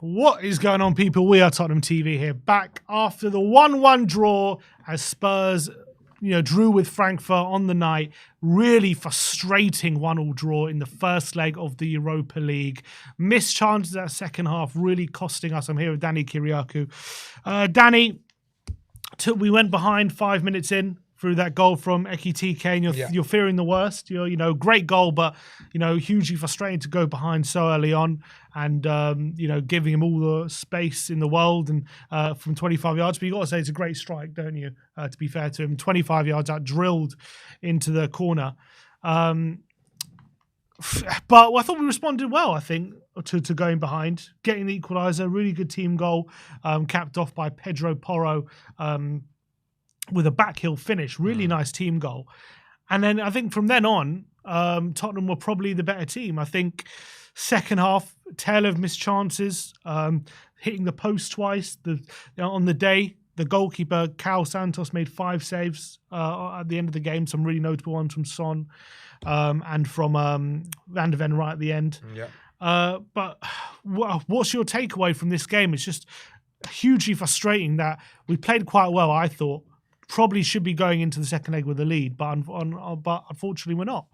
What is going on, people? We are Tottenham TV here, back after the 1-1 draw as Spurs, drew with Frankfurt on the night. Really frustrating 1-1 draw in the first leg of the Europa League. Missed chances at second half, really costing us. I'm here with Danny Kiriakou. Danny, we went behind 5 minutes in through that goal from Ekitike, and you're fearing the worst. Great goal, but hugely frustrating to go behind so early on, and giving him all the space in the world, and from 25 yards. But you got to say it's a great strike, don't you? To be fair to him, 25 yards out, drilled into the corner. But I thought we responded well. I think to going behind, getting the equaliser, really good team goal, capped off by Pedro Porro. With a backheel finish, really nice team goal. And then I think from then on, Tottenham were probably the better team. I think second half, Taylor missed chances, hitting the post twice. On the day, the goalkeeper, Cal Santos, made 5 saves at the end of the game, some really notable ones from Son and from Van de Ven right at the end. Yeah. But what's your takeaway from this game? It's just hugely frustrating that we played quite well, I thought. Probably should be going into the second leg with a lead, but unfortunately we're not.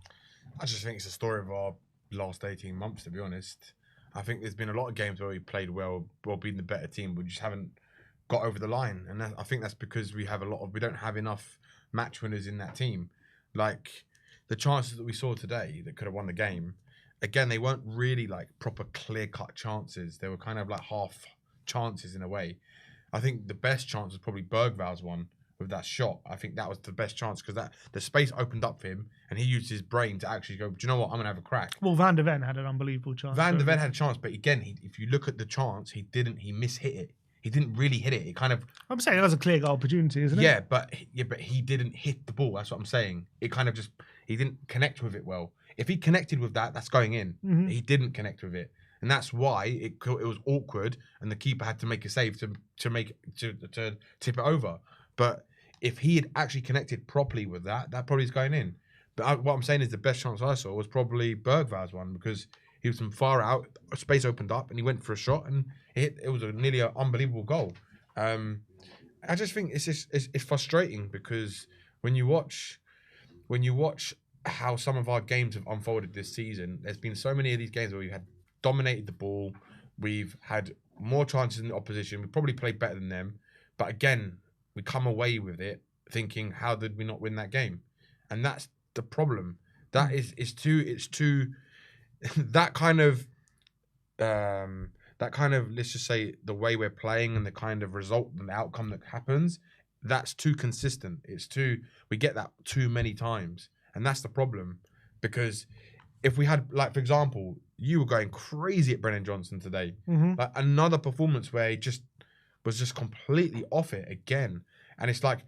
I just think it's a story of our last 18 months, to be honest. I think there's been a lot of games where we played well being the better team, but we just haven't got over the line. And I think that's because we don't have enough match winners in that team. Like the chances that we saw today that could have won the game, again, they weren't really like proper clear-cut chances. They were kind of like half chances in a way. I think the best chance was probably Bergval's one, with that shot. I think that was the best chance because the space opened up for him and he used his brain to actually go, do you know what, I'm going to have a crack. Well, Van de Ven had an unbelievable chance. Van de Ven had a chance, but again, if you look at the chance, he mishit it. He didn't really hit it. It kind of... I'm saying that was a clear goal opportunity, isn't it? Yeah, but he didn't hit the ball. That's what I'm saying. It kind of just... He didn't connect with it well. If he connected with that, that's going in. Mm-hmm. He didn't connect with it. And that's why it was awkward and the keeper had to make a save to tip it over. But if he had actually connected properly with that probably is going in. But what I'm saying is the best chance I saw was probably Bergval's one because he was from far out, space opened up, and he went for a shot, and it was nearly an unbelievable goal. I just think it's frustrating because when you watch how some of our games have unfolded this season, there's been so many of these games where we've had dominated the ball, we've had more chances than the opposition, we probably played better than them, but again, we come away with it thinking, how did we not win that game? And that's the problem. That it's too that kind of let's just say the way we're playing and the kind of result and the outcome that happens, that's too consistent. We get that too many times. And that's the problem. Because if we had, like, for example, you were going crazy at Brennan Johnson today. Mm-hmm. Like another performance where he was just completely off it again. And it's like,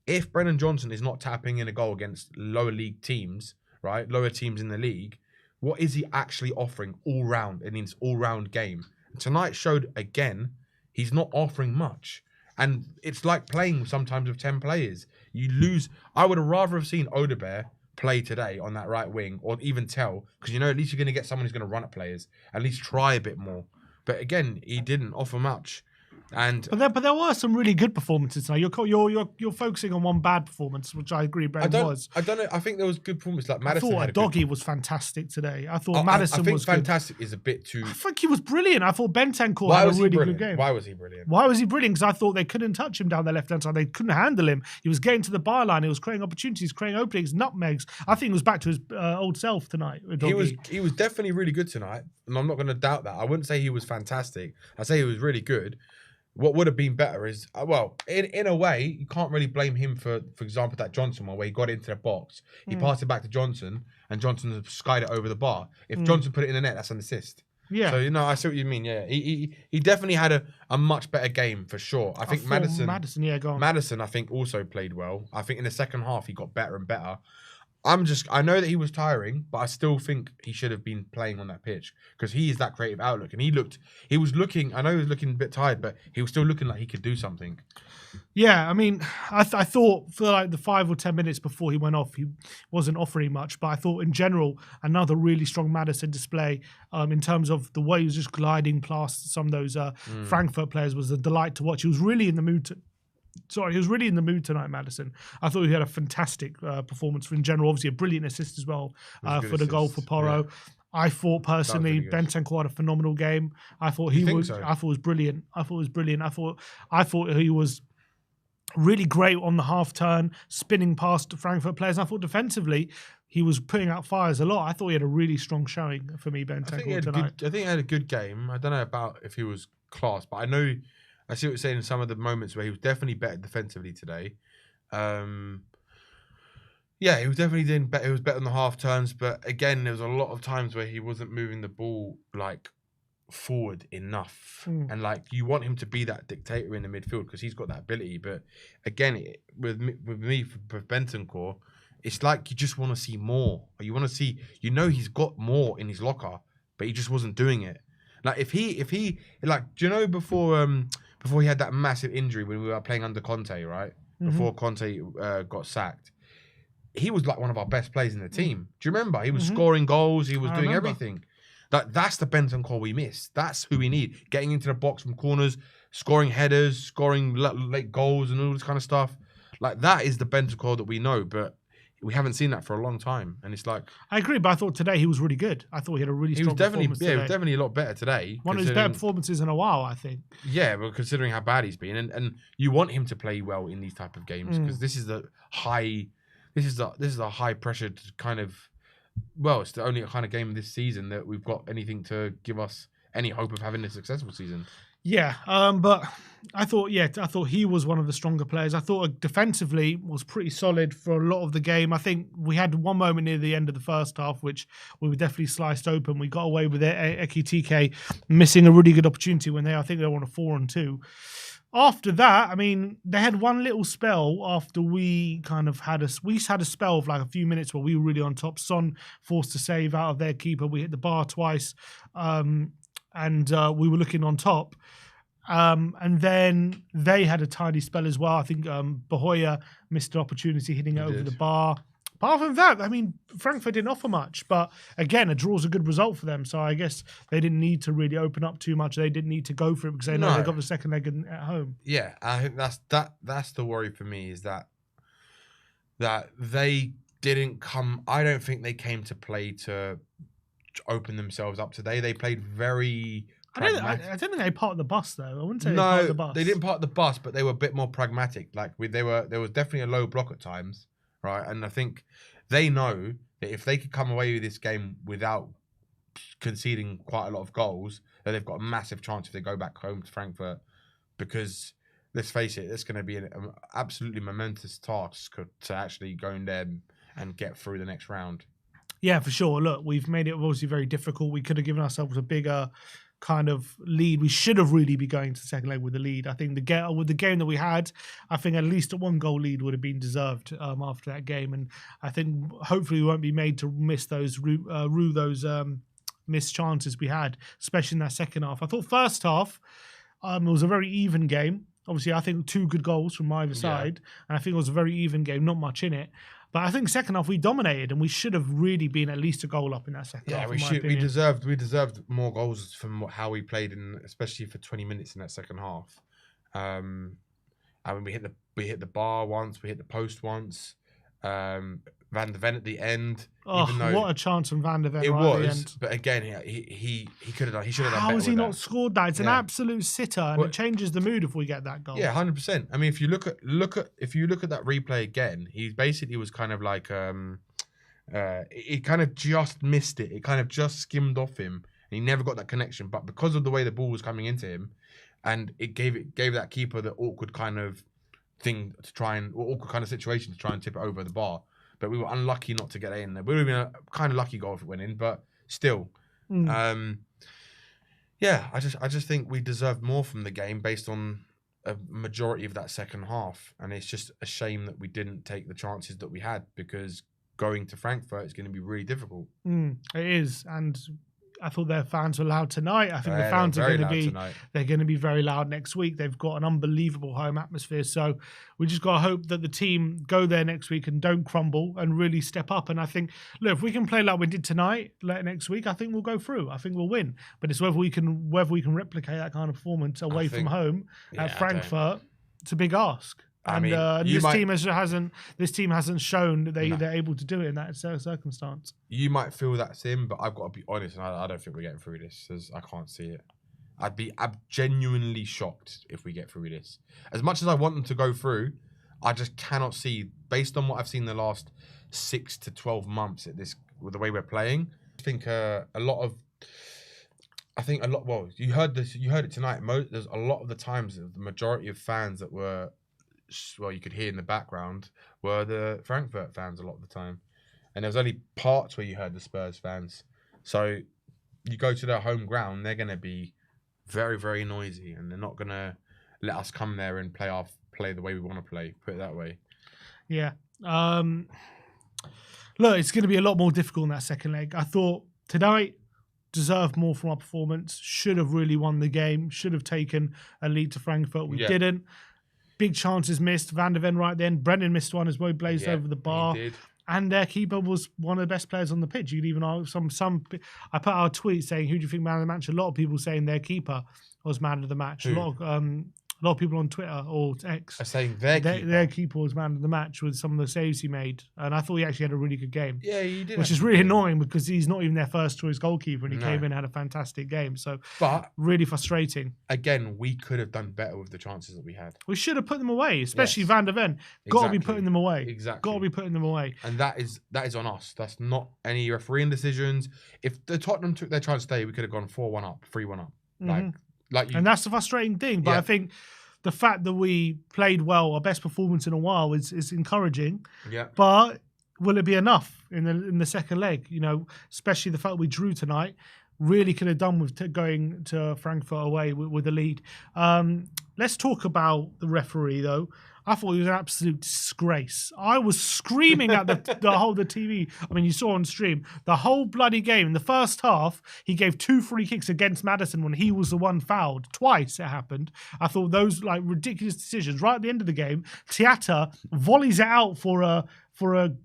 if Brennan Johnson is not tapping in a goal against lower league teams, right, lower teams in the league, what is he actually offering all round in his all-round game? Tonight showed, again, he's not offering much. And it's like playing sometimes with 10 players. You lose. I would have rather have seen Odebear play today on that right wing, or even Tell, because at least you're going to get someone who's going to run at players, at least try a bit more. But again, he didn't offer much. But there were some really good performances tonight. You're focusing on one bad performance, which I agree Brennan was. I don't know. I think there was good performance. Like Maddison, I thought Doggy was fantastic today. I thought Maddison was fantastic good. Is a bit too... I think he was brilliant. I thought Bentancur had a really good game. Why was he brilliant? Because I thought they couldn't touch him down the left-hand side. They couldn't handle him. He was getting to the byline. He was creating opportunities, creating openings, nutmegs. I think he was back to his old self tonight. He was definitely really good tonight, and I'm not going to doubt that. I wouldn't say he was fantastic. I'd say he was really good. What would have been better is, in a way, you can't really blame him for example, that Johnson one where he got into the box. He passed it back to Johnson, and Johnson skied it over the bar. If Johnson put it in the net, that's an assist. Yeah. So, I see what you mean. Yeah. He definitely had a much better game for sure. I think Maddison, yeah, go on. Maddison, I think, also played well. I think in the second half, he got better and better. I know that he was tiring, but I still think he should have been playing on that pitch because he is that creative outlook. And he was looking, I know he was looking a bit tired, but he was still looking like he could do something. Yeah, I mean, I thought for like the 5 or 10 minutes before he went off, he wasn't offering much. But I thought in general, another really strong Maddison display in terms of the way he was just gliding past some of those Frankfurt players was a delight to watch. He was really in the mood. He was really in the mood tonight, Maddison. I thought he had a fantastic performance in general. Obviously, a brilliant assist as well for the goal for Porro. Yeah. I thought personally, really Bentancur had a phenomenal game. I thought he was. So? I thought it was brilliant. I thought he was really great on the half turn, spinning past Frankfurt players. I thought defensively, he was putting out fires a lot. I thought he had a really strong showing for me, Bentancur, tonight. I think he had a good game. I don't know about if he was class, but I see what you're saying in some of the moments where he was definitely better defensively today. Yeah, he was definitely doing better. He was better on the half turns, but again, there was a lot of times where he wasn't moving the ball like forward enough. And like you want him to be that dictator in the midfield because he's got that ability. But again, with me for Bentancur, it's like you just want to see more. You want to see, he's got more in his locker, but he just wasn't doing it. Like if he like, do you know before he had that massive injury when we were playing under Conte, right? Before Conte got sacked, he was like one of our best players in the team. Do you remember? He was scoring goals. He was doing everything. That's the Bentancur we miss. That's who we need. Getting into the box from corners, scoring headers, scoring late goals and all this kind of stuff. Like that is the Bentancur that we know, but we haven't seen that for a long time. And it's like... I agree, but I thought today he was really good. I thought he had a really strong performance today. He was definitely a lot better today. One of his better performances in a while, I think. Yeah, but considering how bad he's been. And you want him to play well in these type of games because this is a high pressure kind of... Well, it's the only kind of game this season that we've got anything to give us any hope of having a successful season. Yeah, but I thought he was one of the stronger players. I thought defensively was pretty solid for a lot of the game. I think we had one moment near the end of the first half, which we were definitely sliced open. We got away with it. Ekitike missing a really good opportunity when I think they were on a 4-on-2. After that, I mean, they had one little spell after we had a spell of like a few minutes where we were really on top. Son forced a save out of their keeper. We hit the bar twice, and we were looking on top. And then they had a tiny spell as well. I think Bahoya missed an opportunity hitting it over the bar. Apart from that, I mean, Frankfurt didn't offer much. But again, a draw's a good result for them. So I guess they didn't need to really open up too much. They didn't need to go for it because they know they got the second leg at home. Yeah, I think that's the worry for me is that they didn't come. I don't think they came to play to open themselves up today. They played very... I don't think they parked the bus though. I wouldn't say they parked the bus. They didn't park the bus, but they were a bit more pragmatic. Like there was definitely a low block at times, right? And I think they know that if they could come away with this game without conceding quite a lot of goals, that they've got a massive chance if they go back home to Frankfurt. Because let's face it, it's going to be an absolutely momentous task to actually go in there and get through the next round. Yeah, for sure. Look, we've made it obviously very difficult. We could have given ourselves a bigger kind of lead. We should have really be going to the second leg with the lead. I think with the game that we had, I think at least a 1-goal lead would have been deserved after that game. And I think hopefully we won't be made to miss those missed chances we had, especially in that second half. I thought first half it was a very even game. Obviously, I think 2 good goals from either side, and I think it was a very even game, not much in it. But I think second half we dominated, and we should have really been at least a goal up in that second half. Yeah, we deserved more goals from how we played, especially for 20 minutes in that second half. I mean, we hit the bar once, we hit the post once. Van der Ven at the end. Oh, what a chance from Van der Ven! It right was, at the end. but again, he could have done. He should have done. How has he not scored that? It's an absolute sitter, and it changes the mood if we get that goal. Yeah, 100%. I mean, if you look at that replay again, he basically was kind of like he kind of just missed it. It kind of just skimmed off him, and he never got that connection. But because of the way the ball was coming into him, and it gave that keeper the awkward kind of thing awkward kind of situation to try and tip it over the bar. But we were unlucky not to get it in there. We would have been a kind of lucky goal if it went in, but still. I just think we deserved more from the game based on a majority of that second half. And it's just a shame that we didn't take the chances that we had because going to Frankfurt is going to be really difficult. It is, and I thought their fans were loud tonight. I think the Yeah, fans are they're going to very be loud tonight. they're going to be very loud next week. They've got an unbelievable home atmosphere, so we just got to hope that the team go there next week and don't crumble and really step up. And I think, look, if we can play like we did tonight, like next week, I think we'll go through. I think we'll win. But it's whether we can replicate that kind of performance away from home at Frankfurt. It's a big ask. And this team hasn't shown that they're able to do it in that circumstance. You might feel that's in, but I've got to be honest, and I don't think we're getting through this, as I can't see it. I'm genuinely shocked if we get through this. As much as I want them to go through, I just cannot see, based on what I've seen the last 6 to 12 months at this, with the way we're playing. I think well, you heard it tonight. There's a lot of the times the majority of fans that were, well, you could hear in the background, were the Frankfurt fans a lot of the time. And there was only parts where you heard the Spurs fans. So you go to their home ground, they're going to be very, very noisy, and they're not going to let us come there and play the way we want to play, put it that way. Yeah. Look, it's going to be a lot more difficult in that second leg. I thought tonight deserved more from our performance, should have really won the game, should have taken a lead to Frankfurt. We didn't. Big chances missed. Van der Ven right then. Brennan missed one as well, blazed over the bar. He did. And their keeper was one of the best players on the pitch. You could even ask some. I put out a tweet saying, "Who do you think man of the match?" A lot of people saying their keeper was man of the match. Who? A lot of people on Twitter or X are saying their keeper was man of the match with some of the saves he made. And I thought he actually had a really good game. Yeah, he did. Which is really annoying because he's not even their first choice goalkeeper, and he came in and had a fantastic game. So, but really frustrating. Again, we could have done better with the chances that we had. We should have put them away, especially Van der Ven. Got to be putting them away. Exactly. Got to be putting them away. And that is on us. That's not any refereeing decisions. If the Tottenham took their chance today, we could have gone 4-1 up, 3-1 up. And that's the frustrating thing. But I think the fact that we played well, our best performance in a while, is encouraging. Yeah. But will it be enough in the second leg? You know, especially the fact we drew tonight, really could have done with going to Frankfurt away with the lead. Let's talk about the referee, though. I thought he was an absolute disgrace. I was screaming at the TV. I mean, you saw on stream the whole bloody game. In the first half, he gave 2 free kicks against Maddison when he was the one fouled. Twice it happened. I thought those ridiculous decisions. Right at the end of the game, Tiata volleys it out for a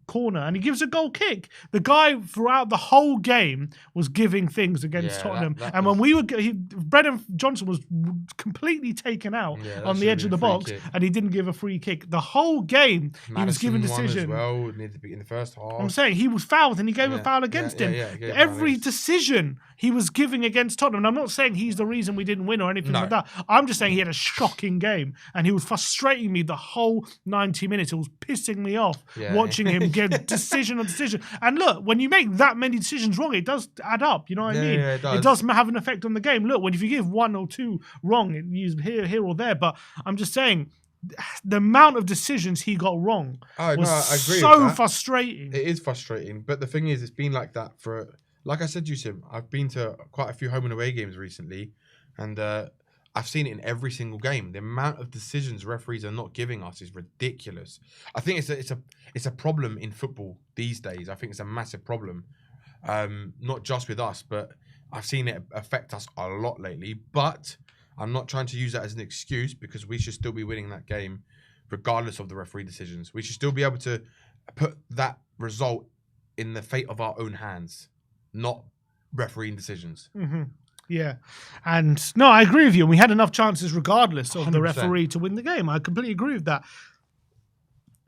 corner and he gives a goal kick. The guy throughout the whole game was giving things against Tottenham. And when Brennan Johnson was completely taken out on the edge of the box and he didn't give a free kick. The whole game he was giving decisions. Well, needed to be in the first half. I'm saying he was fouled and he gave a foul against him. Every decision he was giving against Tottenham. And I'm not saying he's the reason we didn't win or anything like that. I'm just saying he had a shocking game and he was frustrating me the whole 90 minutes. It was pissing me off watching him get decision on decision. And look, when you make that many decisions wrong, it does add up. You know what I mean? Yeah, it does have an effect on the game. Look, if you give 1 or 2 wrong, it's here or there. But I'm just saying, the amount of decisions he got wrong was I agree so frustrating. It is frustrating. But the thing is, it's been like that for, like I said, Yusuf, I've been to quite a few home and away games recently, and I've seen it in every single game. The amount of decisions referees are not giving us is ridiculous. I think it's a problem in football these days. I think it's a massive problem, not just with us, but I've seen it affect us a lot lately. But I'm not trying to use that as an excuse because we should still be winning that game regardless of the referee decisions. We should still be able to put that result in the fate of our own hands, not refereeing decisions. Mm-hmm. Yeah. And no, I agree with you. And we had enough chances regardless of 100%. The referee to win the game. I completely agree with that.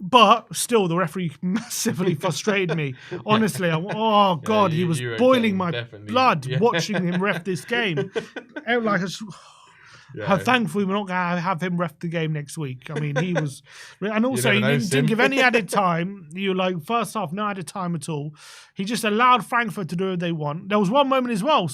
But still, the referee massively frustrated me. Honestly, he was boiling my blood watching him ref this game. Thankfully, we're not going to have him ref the game next week. I mean, he was... And also, he didn't give any added time. First half, no added time at all. He just allowed Frankfurt to do what they want. There was one moment as well.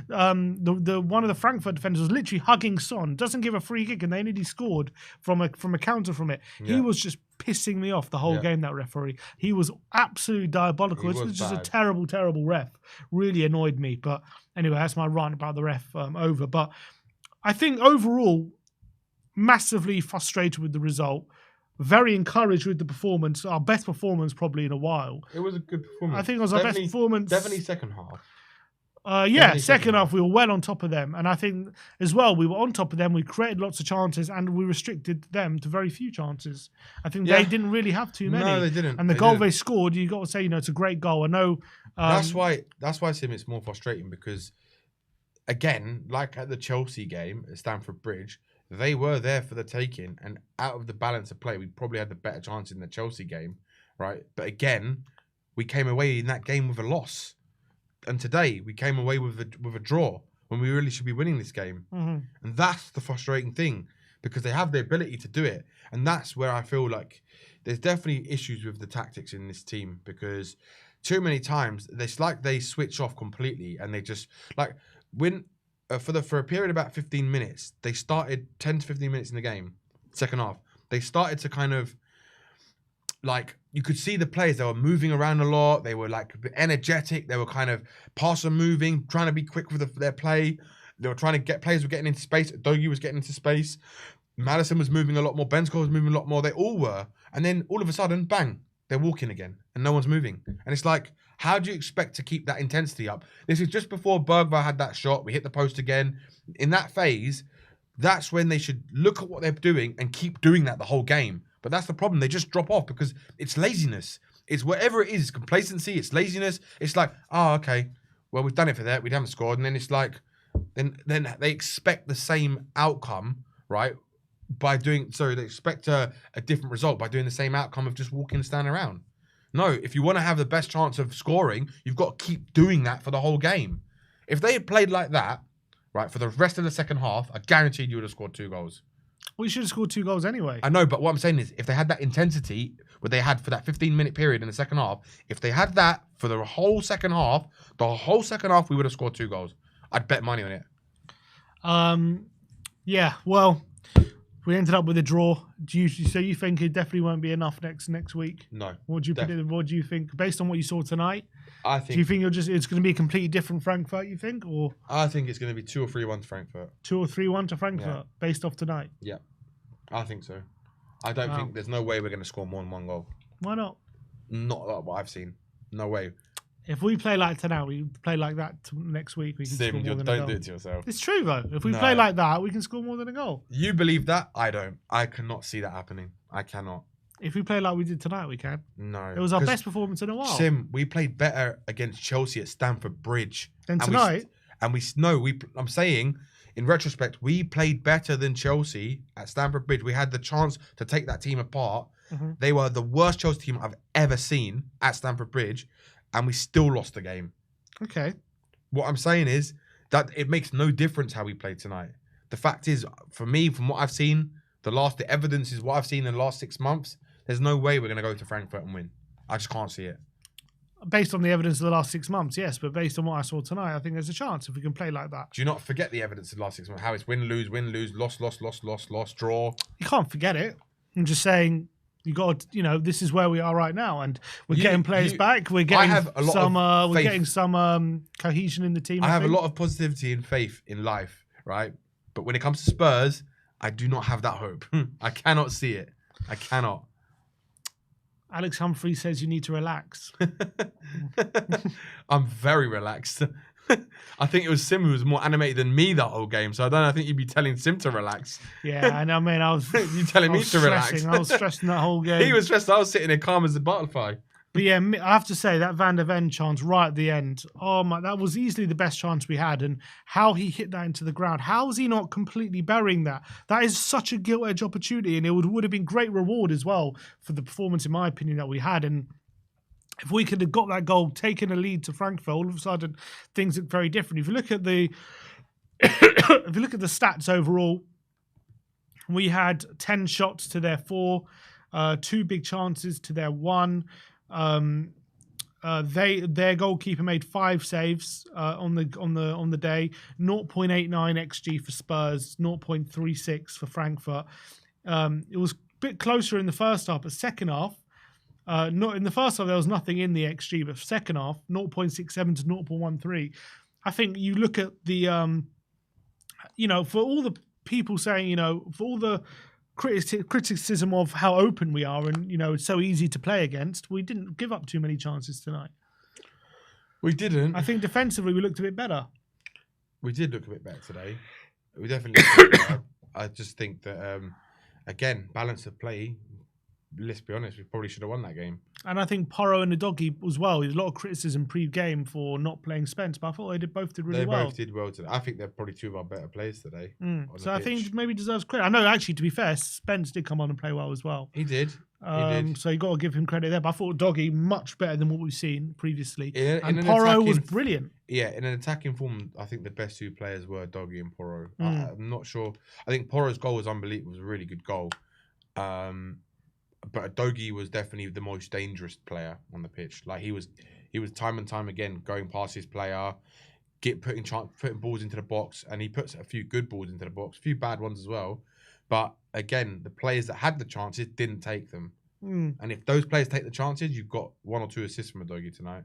One of the Frankfurt defenders was literally hugging Son. Doesn't give a free kick, and they nearly scored from a counter from it. Yeah. He was just pissing me off the whole game, that referee. He was absolutely diabolical. It was just a terrible, terrible ref. Really annoyed me. But anyway, that's my rant about the ref over. But I think overall, massively frustrated with the result. very encouraged with the performance. Our best performance probably in a while. It was a good performance. I think it was our best performance. Definitely second half. Second half we were well on top of them, and I think as well we were on top of them. We created lots of chances, and we restricted them to very few chances. I think they didn't really have too many. No, they didn't. And the goal they scored, you got to say, it's a great goal. I know. That's why, Sim, it's more frustrating because, again, like at the Chelsea game at Stamford Bridge, they were there for the taking, and out of the balance of play, we probably had the better chance in the Chelsea game, right? But again, we came away in that game with a loss. And today we came away with a draw when we really should be winning this game. Mm-hmm. And that's the frustrating thing because they have the ability to do it. And that's where I feel like there's definitely issues with the tactics in this team because too many times it's like they switch off completely and they just like when for a period of about 15 minutes, they started 10 to 15 minutes in the game, second half. They started to kind of like you could see the players, they were moving around a lot. They were like energetic. They were kind of passer moving, trying to be quick with their play. They were trying to get players were getting into space. Dogie was getting into space. Madison was moving a lot more. Ben Scott was moving a lot more. They all were. And then all of a sudden, bang, they're walking again and no one's moving. And it's like, how do you expect to keep that intensity up? This is just before Bergvall had that shot. We hit the post again. In that phase, that's when they should look at what they're doing and keep doing that the whole game. But that's the problem. They just drop off because it's laziness. It's whatever it is. It's complacency. It's laziness. It's like, oh, okay. Well, we've done it for that. We haven't scored. And then it's like, then they expect the same outcome, right? By doing, so they expect a different result by doing the same outcome of just walking and standing around. No, if you want to have the best chance of scoring, you've got to keep doing that for the whole game. If they had played like that, right, for the rest of the second half, I guaranteed you would have scored 2 goals. We should have scored 2 goals anyway. I know, but what I'm saying is, if they had that intensity, what they had for that 15-minute period in the second half, if they had that for the whole second half, we would have scored 2 goals. I'd bet money on it. Yeah, well, we ended up with a draw. So you think it definitely won't be enough next week? No. What do you think based on what you saw tonight? I think. Do you think it's going to be a completely different Frankfurt? You think, or I think it's going to be 2 or 3-1 to Frankfurt. 2 or 3-1 to Frankfurt based off tonight. Yeah, I think so. I don't think there's no way we're going to score more than 1 goal. Why not? Not what I've seen. No way. If we play like tonight, we play like that next week. We can score more than a goal. Don't do it to yourself. It's true though. If we play like that, we can score more than a goal. You believe that? I don't. I cannot see that happening. I cannot. If we play like we did tonight, we can. No. It was our best performance in a while. Sim, we played better against Chelsea at Stamford Bridge. Than tonight? I'm saying, in retrospect, we played better than Chelsea at Stamford Bridge. We had the chance to take that team apart. Mm-hmm. They were the worst Chelsea team I've ever seen at Stamford Bridge, and we still lost the game. Okay. What I'm saying is that it makes no difference how we played tonight. The fact is, for me, from what I've seen, the evidence is what I've seen in the last 6 months. There's no way we're going to go to Frankfurt and win. I just can't see it. Based on the evidence of the last 6 months, yes. But based on what I saw tonight, I think there's a chance if we can play like that. Do you not forget the evidence of the last 6 months? How it's win, lose, loss, draw. You can't forget it. I'm just saying, you got to, this is where we are right now. And we're getting players back. We're getting some cohesion in the team. I have a lot of positivity and faith in life, right? But when it comes to Spurs, I do not have that hope. I cannot see it. I cannot. Alex Humphrey says you need to relax. I'm very relaxed. I think it was Sim who was more animated than me that whole game. So I think you'd be telling Sim to relax. Yeah, and I mean, I was... you telling me to relax. I was stressing that whole game. He was stressed. I was sitting there calm as a butterfly. But yeah, I have to say, that Van der Ven chance right at the end, oh my, that was easily the best chance we had. And how he hit that into the ground, how is he not completely burying that? That is such a gilt-edged opportunity, and it would have been great reward as well for the performance, in my opinion, that we had. And if we could have got that goal, taken a lead to Frankfurt, all of a sudden things look very different. If you look at the stats overall, we had 10 shots to their 4, 2 big chances to their 1. Their goalkeeper made 5 saves on the day. 0.89 xG for Spurs, 0.36 for Frankfurt. It was a bit closer in the first half, but second half, not in the first half there was nothing in the xG, but second half 0.67 to 0.13. I think you look at the for all the people saying, for all the criticism of how open we are and, it's so easy to play against, we didn't give up too many chances tonight. We didn't. I think defensively we looked a bit better. We did look a bit better today. We definitely looked a bit better. I just think that, again, balance of play, let's be honest, we probably should have won that game. And I think Porro and the doggy as well. There's a lot of criticism pre-game for not playing Spence, but I thought they both did really well. They both did well today. I think they're probably two of our better players today. So I think maybe deserves credit. I know, actually, to be fair, Spence did come on and play well as well. He did. So you got to give him credit there. But I thought Doggy much better than what we've seen previously. And Porro was brilliant. Yeah, in an attacking form, I think the best two players were Doggy and Porro. I'm not sure. I think Porro's goal was unbelievable. It was a really good goal. But Doggy was definitely the most dangerous player on the pitch. Like he was time and time again going past his player, putting balls into the box, and he puts a few good balls into the box, a few bad ones as well. But again, the players that had the chances didn't take them. And if those players take the chances, you've got 1 or 2 assists from Doggy tonight.